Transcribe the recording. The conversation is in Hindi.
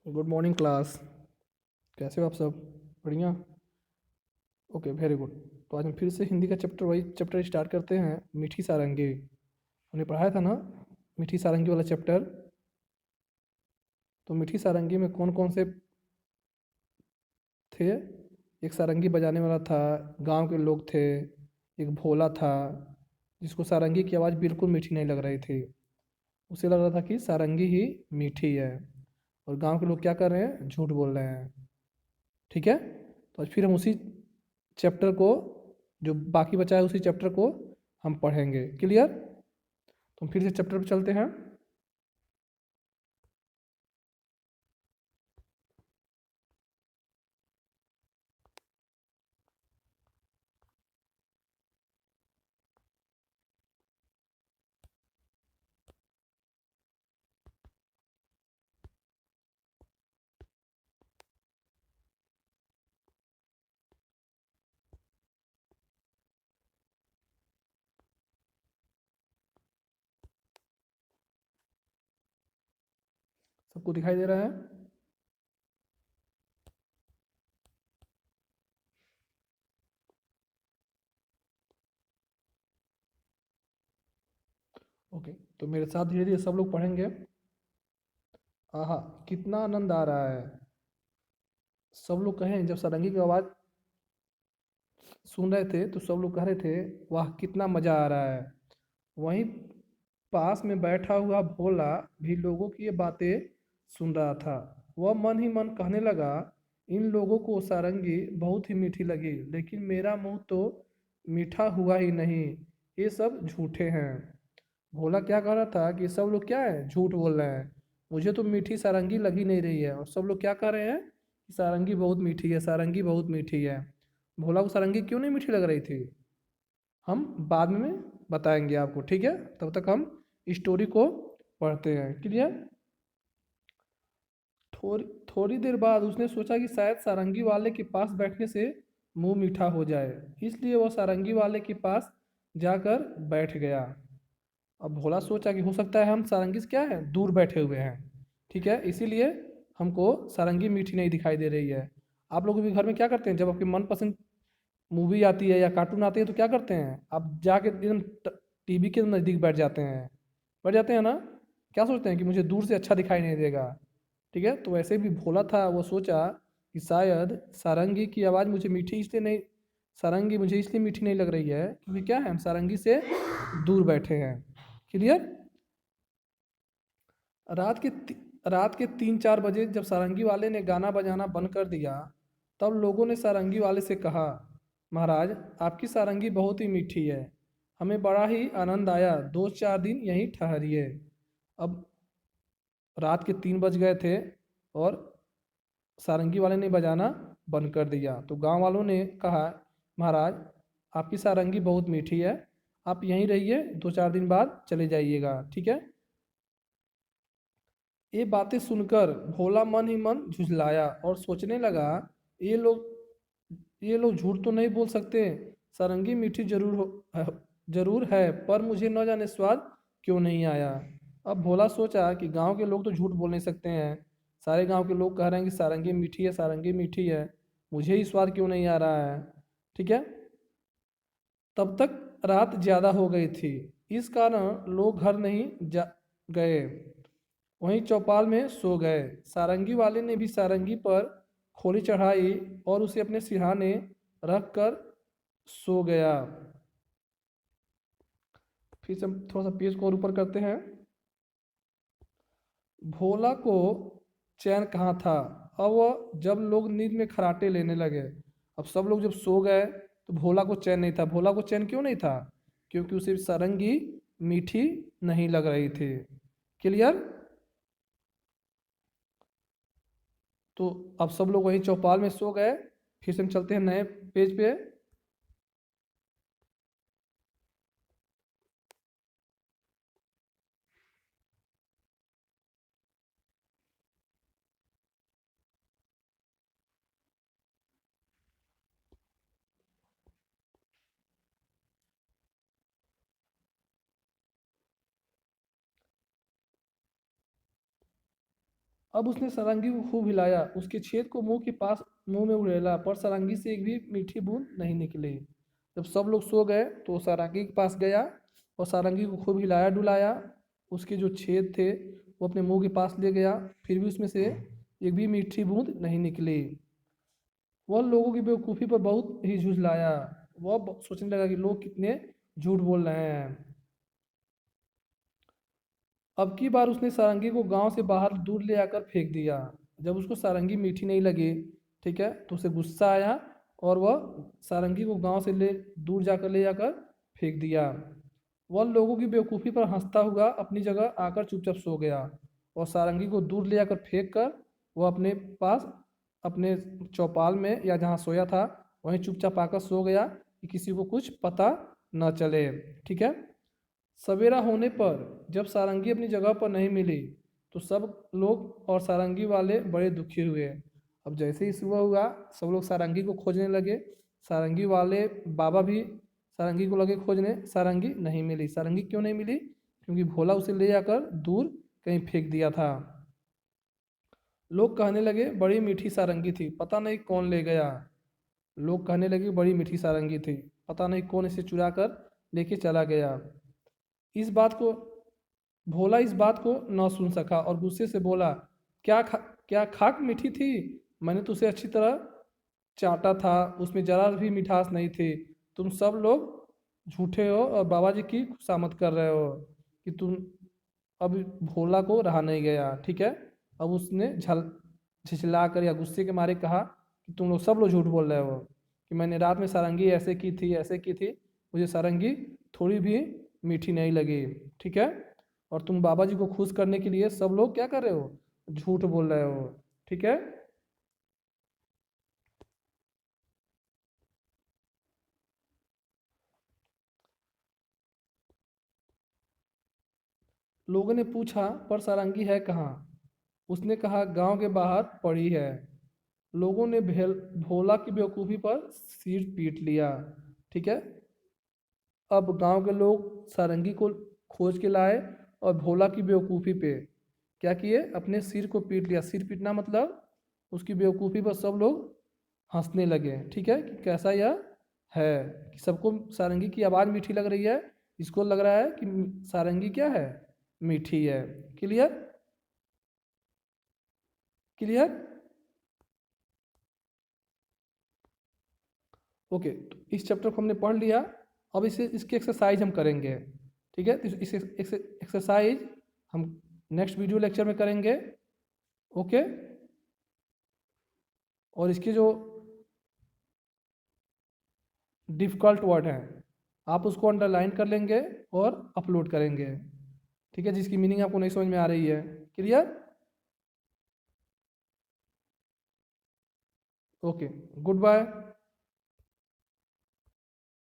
Good morning class. कैसे हो आप सब? बढ़िया। Okay, very good. तो आज हम फिर से हिंदी का चैप्टर वही चैप्टर स्टार्ट करते हैं, मीठी सारंगी। हमने पढ़ाया था ना मीठी सारंगी वाला चैप्टर। तो मीठी सारंगी में कौन कौन से थे? एक सारंगी बजाने वाला था, गांव के लोग थे, एक भोला था जिसको सारंगी की आवाज़ बिल्कुल मीठी नहीं लग रही थी। उसे लग रहा था कि सारंगी ही मीठी है, और गांव के लोग क्या कर रहे हैं? झूठ बोल रहे हैं। ठीक है, तो आज फिर हम उसी चैप्टर को, जो बाकी बचा है उसी चैप्टर को हम पढ़ेंगे। क्लियर? तो हम फिर से चैप्टर पे चलते हैं। सबको दिखाई दे रहा है? ओके, तो मेरे साथ धीरे धीरे सब लोग पढ़ेंगे। आहा, कितना आनंद आ रहा है। सब लोग कहें, जब सारंगी की आवाज़ सुन रहे थे तो सब लोग कह रहे थे, वाह कितना मज़ा आ रहा है। वहीं पास में बैठा हुआ भोला भी लोगों की ये बातें सुन रहा था। वह मन ही मन कहने लगा, इन लोगों को सारंगी बहुत ही मीठी लगी, लेकिन मेरा मुंह तो मीठा हुआ ही नहीं। ये सब झूठे हैं। भोला क्या कह रहा था कि सब लोग क्या है, झूठ बोल रहे हैं। मुझे तो मीठी सारंगी लगी नहीं रही है, और सब लोग क्या कह रहे हैं कि सारंगी बहुत मीठी है, सारंगी बहुत मीठी है। भोला को सारंगी क्यों नहीं मीठी लग रही थी, हम बाद में बताएंगे आपको। ठीक है, तब तक हम स्टोरी को पढ़ते हैं। क्लियर? थोड़ी थोड़ी देर बाद उसने सोचा कि शायद सारंगी वाले के पास बैठने से मुंह मीठा हो जाए, इसलिए वह सारंगी वाले के पास जाकर बैठ गया। अब भोला सोचा कि हो सकता है हम सारंगी से क्या है, दूर बैठे हुए हैं। ठीक है, इसीलिए हमको सारंगी मीठी नहीं दिखाई दे रही है। आप लोग भी घर में क्या करते हैं, जब आपकी मनपसंद मूवी आती है या कार्टून आते हैं तो क्या करते हैं? आप जाके एकदम टीवी के नज़दीक बैठ जाते हैं। बैठ जाते हैं ना? क्या सोचते हैं कि मुझे दूर से अच्छा दिखाई नहीं देगा। ठीक है, तो वैसे भी भोला था, वो सोचा कि शायद सारंगी की आवाज़ मुझे मीठी इसलिए नहीं, सारंगी मुझे इसलिए मीठी नहीं लग रही है क्योंकि क्या है, हम सारंगी से दूर बैठे हैं। क्लियर? रात के ती- रात के 3-4 बजे जब सारंगी वाले ने गाना बजाना बंद कर दिया, तब लोगों ने सारंगी वाले से कहा, महाराज आपकी सारंगी बहुत ही मीठी है, हमें बड़ा ही आनंद आया, 2-4 दिन यहीं ठहरिए। अब रात के 3 बज गए थे, और सारंगी वाले ने बजाना बंद कर दिया। तो गांव वालों ने कहा, महाराज आपकी सारंगी बहुत मीठी है, आप यहीं रहिए, 2-4 दिन बाद चले जाइएगा। ठीक है? ये बातें सुनकर भोला मन ही मन झुझलाया और सोचने लगा, ये लोग ये लोग झूठ तो नहीं बोल सकते, सारंगी मीठी जरूर है, पर मुझे न जाने स्वाद क्यों नहीं आया। अब भोला सोचा कि गांव के लोग तो झूठ बोल नहीं सकते हैं, सारे गांव के लोग कह रहे हैं कि सारंगी मीठी है, सारंगी मीठी है, मुझे ही स्वाद क्यों नहीं आ रहा है। ठीक है, तब तक रात ज़्यादा हो गई थी, इस कारण लोग घर नहीं जा गए, वहीं चौपाल में सो गए। सारंगी वाले ने भी सारंगी पर खोली चढ़ाई और उसे अपने सिरहाने रख कर सो गया। फिर से हम थोड़ा सा पेज को और ऊपर करते हैं। भोला को चैन कहाँ था। अब वह जब लोग नींद में खराटे लेने लगे, अब सब लोग जब सो गए तो भोला को चैन नहीं था। भोला को चैन क्यों नहीं था? क्योंकि उसे सारंगी मीठी नहीं लग रही थी। क्लियर? तो अब सब लोग वहीं चौपाल में सो गए। फिर से हम चलते हैं नए पेज पे। अब उसने सारंगी को खूब हिलाया, उसके छेद को मुंह के पास मुंह में उड़ेला, पर सारंगी से एक भी मीठी बूंद नहीं निकली। जब सब लोग सो गए तो वो सारंगी के पास गया और सारंगी को खूब हिलाया डुलाया। उसके जो छेद थे वो अपने मुंह के पास ले गया, फिर भी उसमें से एक भी मीठी बूंद नहीं निकली। वह लोगों की बेवकूफ़ी पर बहुत ही झुझलाया। वह सोचने लगा कि लोग कितने झूठ बोल रहे हैं। अब की बार उसने सारंगी को गांव से बाहर दूर ले आकर फेंक दिया। जब उसको सारंगी मीठी नहीं लगी, ठीक है, तो उसे गुस्सा आया और वह सारंगी को गांव से ले जाकर फेंक दिया। वह लोगों की बेवकूफ़ी पर हंसता हुआ अपनी जगह आकर चुपचाप सो गया और सारंगी को दूर ले आकर फेंक कर वह अपने पास अपने चौपाल में या जहाँ सोया था वहीं चुपचाप आकर सो गया कि किसी को कुछ पता न चले। ठीक है। सवेरा होने पर जब सारंगी अपनी जगह पर नहीं मिली तो सब लोग और सारंगी वाले बड़े दुखी हुए। अब जैसे ही सुबह हुआ सब लोग सारंगी को खोजने लगे। सारंगी वाले बाबा भी सारंगी को लगे खोजने, सारंगी नहीं मिली। सारंगी क्यों नहीं मिली? क्योंकि भोला उसे ले जाकर दूर कहीं फेंक दिया था। लोग कहने लगे बड़ी मीठी सारंगी थी, पता नहीं कौन ले गया। लोग कहने लगे बड़ी मीठी सारंगी थी, पता नहीं कौन इसे चुरा कर लेके चला गया। इस बात को भोला इस बात को न सुन सका और गुस्से से बोला, क्या खाक मीठी थी? मैंने तो उसे अच्छी तरह चाटा था, उसमें जरा भी मिठास नहीं थी। तुम सब लोग झूठे हो और बाबा जी की खुशामद कर रहे हो कि तुम। अब भोला को रहा नहीं गया। ठीक है। अब उसने झिझला कर या गुस्से के मारे कहा कि तुम लोग सब लोग झूठ बोल रहे हो कि मैंने रात में सारंगी ऐसे की थी ऐसे की थी। मुझे सारंगी थोड़ी भी मीठी नहीं लगी। ठीक है। और तुम बाबा जी को खुश करने के लिए सब लोग क्या कर रहे हो? झूठ बोल रहे हो। ठीक है। लोगों ने पूछा पर सारंगी है कहाँ? उसने कहा गांव के बाहर पड़ी है। लोगों ने भोला की बेवकूफ़ी पर सिर पीट लिया। ठीक है। अब गांव के लोग सारंगी को खोज के लाए और भोला की बेवकूफ़ी पे क्या किए? अपने सिर को पीट लिया। सिर पीटना मतलब उसकी बेवकूफ़ी पर सब लोग हंसने लगे। ठीक है कि कैसा यह है कि सबको सारंगी की आवाज़ मीठी लग रही है, इसको लग रहा है कि सारंगी क्या है? मीठी है। क्लियर? क्लियर? ओके, तो इस चैप्टर को हमने पढ़ लिया। अब इसे इसकी एक्सरसाइज हम करेंगे। ठीक है। तो इस एक्सरसाइज हम नेक्स्ट वीडियो लेक्चर में करेंगे। ओके। और इसके जो डिफ़िकल्ट वर्ड हैं आप उसको अंडरलाइन कर लेंगे और अपलोड करेंगे। ठीक है, जिसकी मीनिंग आपको नहीं समझ में आ रही है। क्लियर? Okay, good bye.